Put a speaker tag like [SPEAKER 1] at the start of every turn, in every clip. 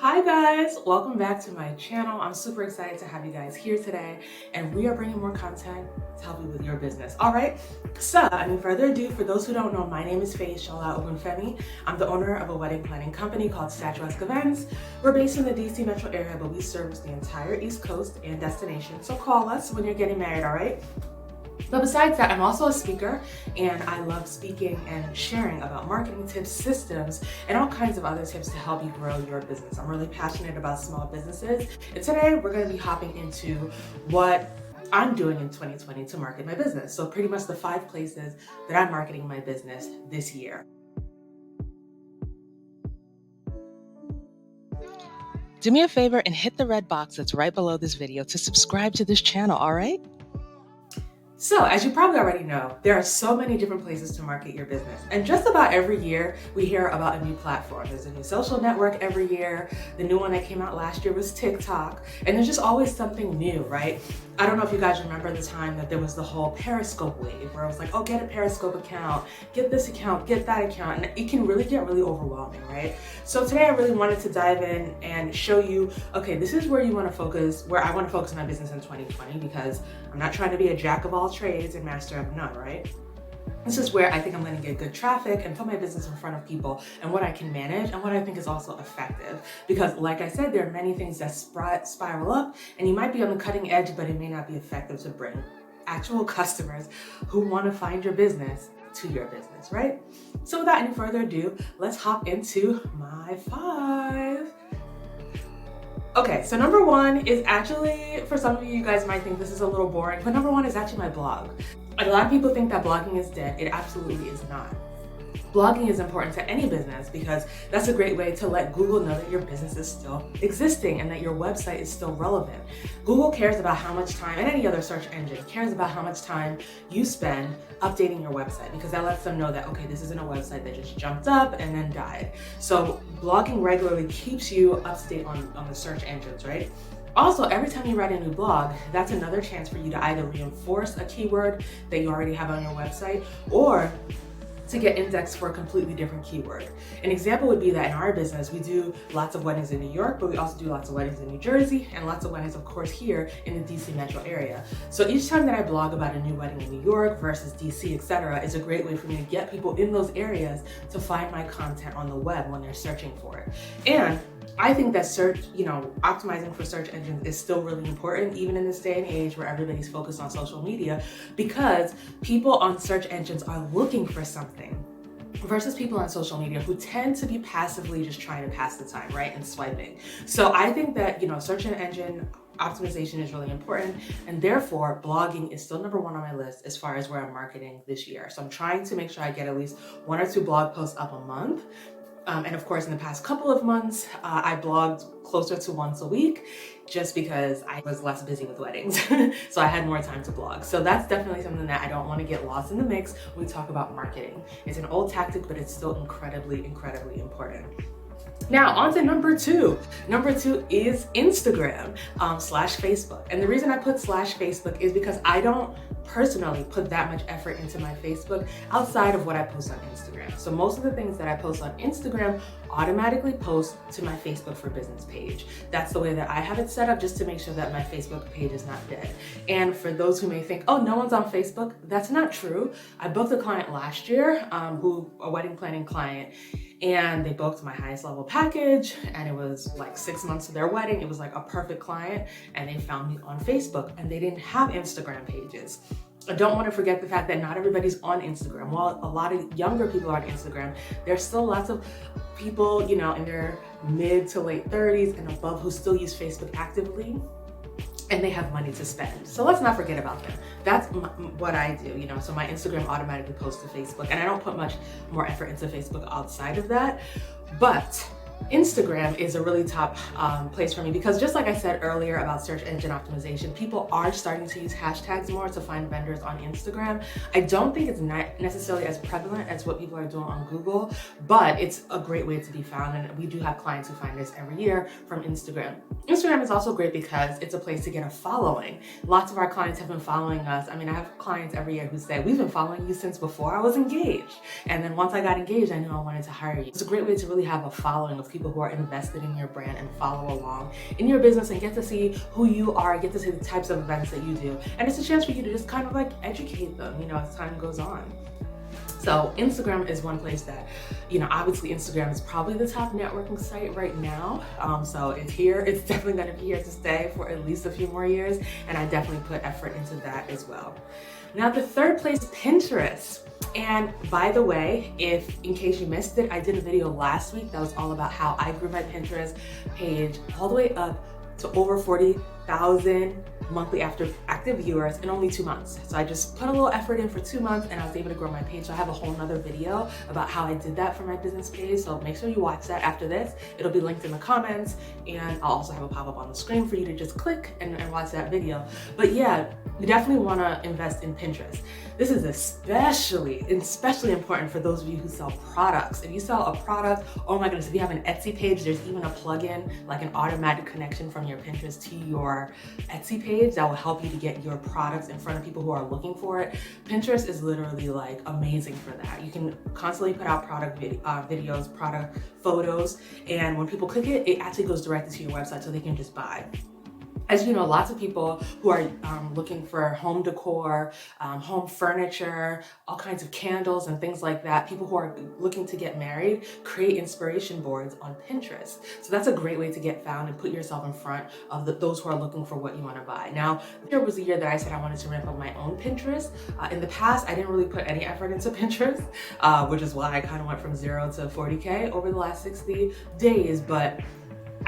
[SPEAKER 1] Hi guys, welcome back to my channel. I'm super excited to have you guys here today, and we are bringing more content to help you with your business. All right, so without further ado, for those who don't know, my name is Faye Shola Ogunfemi. I'm the owner of a wedding planning company called STATUESQUE. We're based in the DC metro area, but we service the entire East Coast and destination. So call us when you're getting married, all right? But besides that, I'm also a speaker, and I love speaking and sharing about marketing tips, systems, and all kinds of other tips to help you grow your business. I'm really passionate about small businesses, and today we're going to be hopping into what I'm doing in 2020 to market my business. So pretty much the 5 places that I'm marketing my business this year.
[SPEAKER 2] Do me a favor and hit the red box that's right below this video to subscribe to this channel, all right?
[SPEAKER 1] So, as you probably already know, there are so many different places to market your business. And just about every year, we hear about a new platform. There's a new social network every year. The new one that came out last year was TikTok. And there's just always something new, right? I don't know if you guys remember the time that there was the whole Periscope wave, where it was like, oh, get a Periscope account, get this account, get that account. And it can really get really overwhelming, right? So today I really wanted to dive in and show you, okay, this is where you want to focus, where I want to focus my business in 2020, because I'm not trying to be a jack of all trades and master of none, right? This is where I think I'm going to get good traffic and put my business in front of people, and what I can manage and what I think is also effective. Because like I said, there are many things that spiral up, and you might be on the cutting edge, but it may not be effective to bring actual customers who want to find your business to your business, right? So without any further ado, let's hop into my 5. Okay, so number 1 is actually, for some of you guys might think this is a little boring, but number 1 is actually my blog. A lot of people think that blogging is dead. It absolutely is not. Blogging is important to any business because that's a great way to let Google know that your business is still existing and that your website is still relevant. Google cares about how much time, and any other search engine cares about how much time you spend updating your website, because that lets them know that, okay, this isn't a website that just jumped up and then died. So blogging regularly keeps you up to date on the search engines, right? Also, every time you write a new blog, that's another chance for you to either reinforce a keyword that you already have on your website, or to get indexed for a completely different keyword. An example would be that in our business, we do lots of weddings in New York, but we also do lots of weddings in New Jersey, and lots of weddings, of course, here in the DC metro area. So each time that I blog about a new wedding in New York versus DC, etc., is a great way for me to get people in those areas to find my content on the web when they're searching for it. And I think that search, optimizing for search engines is still really important, even in this day and age where everybody's focused on social media, because people on search engines are looking for something versus people on social media who tend to be passively just trying to pass the time, right, and swiping. So I think that, search engine optimization is really important, and therefore blogging is still number 1 on my list as far as where I'm marketing this year. So I'm trying to make sure I get at least 1 or 2 blog posts up a month. And of course, in the past couple of months, I blogged closer to once a week, just because I was less busy with weddings. So I had more time to blog. So that's definitely something that I don't want to get lost in the mix when we talk about marketing. It's an old tactic, but it's still incredibly, incredibly important. Now, on to number 2. Number 2 is Instagram slash Facebook. And the reason I put slash Facebook is because I don't personally put that much effort into my Facebook outside of what I post on Instagram. So most of the things that I post on Instagram automatically post to my Facebook for Business page. That's the way that I have it set up, just to make sure that my Facebook page is not dead. And for those who may think, oh, no one's on Facebook, that's not true. I booked a client last year, a wedding planning client, and they booked my highest level package, and it was like 6 months to their wedding. It was like a perfect client, and they found me on Facebook, and they didn't have Instagram pages. I don't want to forget the fact that not everybody's on Instagram. While a lot of younger people are on Instagram, there's still lots of people, in their mid to late 30s and above who still use Facebook actively, and they have money to spend. So let's not forget about them. That's what I do, so my Instagram automatically posts to Facebook, and I don't put much more effort into Facebook outside of that. But Instagram is a really top place for me, because just like I said earlier about search engine optimization, people are starting to use hashtags more to find vendors on Instagram. I don't think it's not necessarily as prevalent as what people are doing on Google, but it's a great way to be found, and we do have clients who find us every year from Instagram. Instagram is also great because it's a place to get a following. Lots of our clients have been following us. I mean, I have clients every year who say, we've been following you since before I was engaged. And then once I got engaged, I knew I wanted to hire you. It's a great way to really have a following of with people who are invested in your brand and follow along in your business and get to see who you are, get to see the types of events that you do. And it's a chance for you to just kind of like educate them, as time goes on. So Instagram is one place that, obviously Instagram is probably the top networking site right now. So it's here. It's definitely going to be here to stay for at least a few more years. And I definitely put effort into that as well. Now, the third place, Pinterest. And by the way, in case you missed it, I did a video last week that was all about how I grew my Pinterest page all the way up to over 40,000 monthly active viewers in only 2 months. So I just put a little effort in for 2 months and I was able to grow my page. So I have a whole nother video about how I did that for my business page. So make sure you watch that after this. It'll be linked in the comments, and I'll also have a pop-up on the screen for you to just click and watch that video. But yeah, you definitely want to invest in Pinterest. This is especially important for those of you who sell products. If you sell a product, oh my goodness, if you have an Etsy page, there's even a plugin, like an automatic connection from your Pinterest to your Etsy page that will help you to get your products in front of people who are looking for it. Pinterest is literally like amazing for that. You can constantly put out product videos, product photos, and when people click it, it actually goes directly to your website so they can just buy. As you know, lots of people who are looking for home decor, home furniture, all kinds of candles and things like that, people who are looking to get married, create inspiration boards on Pinterest. So that's a great way to get found and put yourself in front of those who are looking for what you want to buy. Now, there was a year that I said I wanted to ramp up my own Pinterest. In the past, I didn't really put any effort into Pinterest, which is why I kind of went from 0 to 40K over the last 60 days. But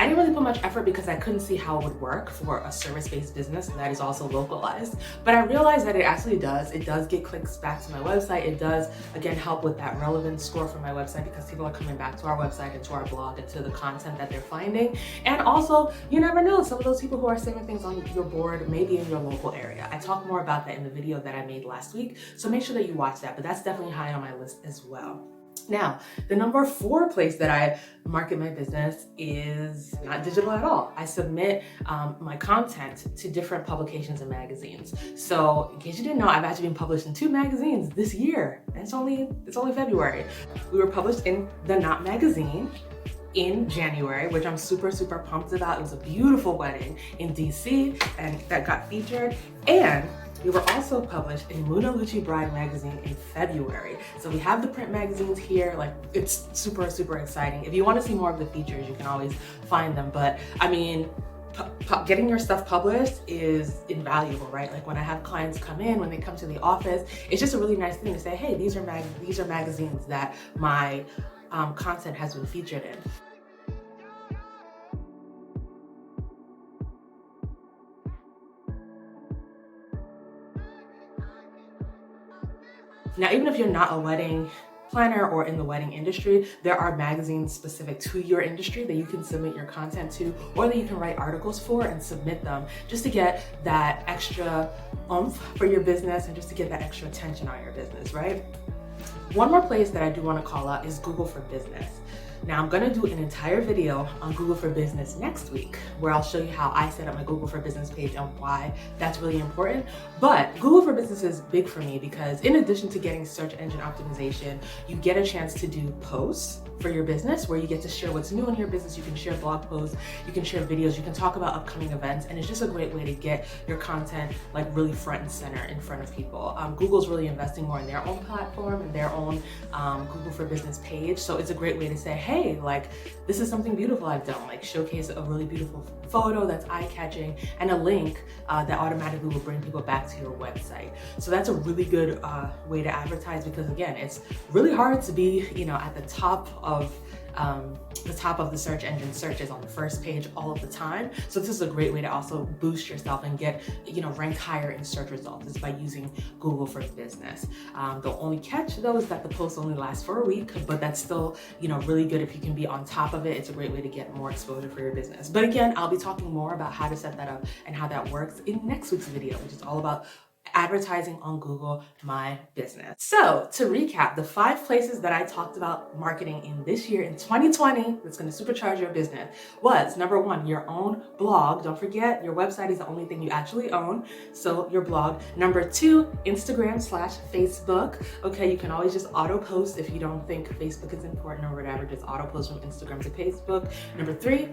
[SPEAKER 1] I didn't really put much effort because I couldn't see how it would work for a service-based business that is also localized. But I realized that it actually does. It does get clicks back to my website. It does, again, help with that relevance score for my website because people are coming back to our website and to our blog and to the content that they're finding. And also, you never know, some of those people who are saving things on your board may be in your local area. I talked more about that in the video that I made last week, so make sure that you watch that, but that's definitely high on my list as well. Now, the number 4 place that I market my business is not digital at all. I submit my content to different publications and magazines. So in case you didn't know, I've actually been published in 2 magazines this year. And it's only February. We were published in The Knot magazine in January, which I'm super pumped about. It was a beautiful wedding in DC and that got featured. And we were also published in Muna Lucci Bride magazine in February. So we have the print magazines here. Like, it's super exciting. If you want to see more of the features, you can always find them. But I mean, getting your stuff published is invaluable, right? Like when I have clients come in, when they come to the office, it's just a really nice thing to say, hey, these are magazines that my content has been featured in. Now, even if you're not a wedding planner or in the wedding industry, there are magazines specific to your industry that you can submit your content to, or that you can write articles for and submit them just to get that extra oomph for your business and just to get that extra attention on your business, right? One more place that I do want to call out is Google for Business. Now, I'm going to do an entire video on Google for Business next week, where I'll show you how I set up my Google for Business page and why that's really important. But Google for Business is big for me because in addition to getting search engine optimization, you get a chance to do posts for your business where you get to share what's new in your business. You can share blog posts, you can share videos, you can talk about upcoming events, and it's just a great way to get your content like really front and center in front of people. Google's really investing more in their own platform and their own Google for Business page. So it's a great way to say, hey, like, this is something beautiful I've done, like showcase a really beautiful photo that's eye-catching and a link that automatically will bring people back to your website. So that's a really good way to advertise because, again, it's really hard to be, at the top of the search engine searches on the first page all of the time. So this is a great way to also boost yourself and get, ranked higher in search results is by using Google for Business. The only catch though is that the post only lasts for a week, but that's still, really good if you can be on top of it. It's a great way to get more exposure for your business. But again, I'll be talking more about how to set that up and how that works in next week's video, which is all about advertising on Google My Business. So to recap, the 5 places that I talked about marketing in this year in 2020 that's going to supercharge your business was number 1, your own blog. Don't forget, your website is the only thing you actually own, so your blog. Number 2, Instagram/Facebook. Okay, you can always just auto post if you don't think Facebook is important or whatever, just auto post from Instagram to Facebook. Number 3,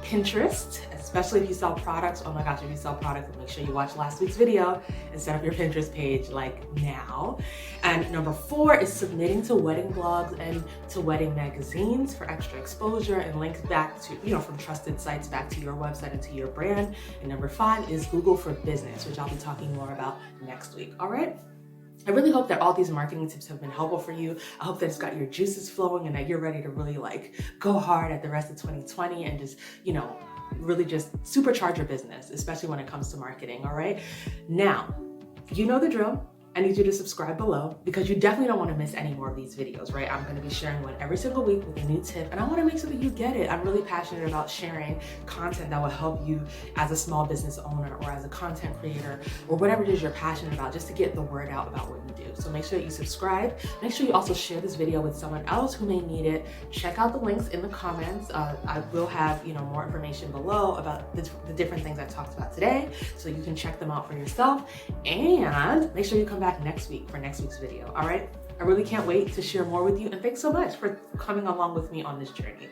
[SPEAKER 1] Pinterest, especially if you sell products. Oh my gosh, if you sell products, make sure you watch last week's video and set up your Pinterest page like now. And number 4 is submitting to wedding blogs and to wedding magazines for extra exposure and links back to, from trusted sites back to your website and to your brand. And number 5 is Google for Business, which I'll be talking more about next week. All right? I really hope that all these marketing tips have been helpful for you. I hope that it's got your juices flowing and that you're ready to really go hard at the rest of 2020 and just, really just supercharge your business, especially when it comes to marketing, all right? Now, you know the drill. I need you to subscribe below because you definitely don't want to miss any more of these videos, right? I'm going to be sharing one every single week with a new tip, and I want to make sure that you get it. I'm really passionate about sharing content that will help you as a small business owner or as a content creator or whatever it is you're passionate about, just to get the word out about what you do. So make sure that you subscribe. Make sure you also share this video with someone else who may need it. Check out the links in the comments. I will have, more information below about the different things I talked about today, so you can check them out for yourself. And make sure you come back next week for next week's video. All right? I really can't wait to share more with you, and thanks so much for coming along with me on this journey.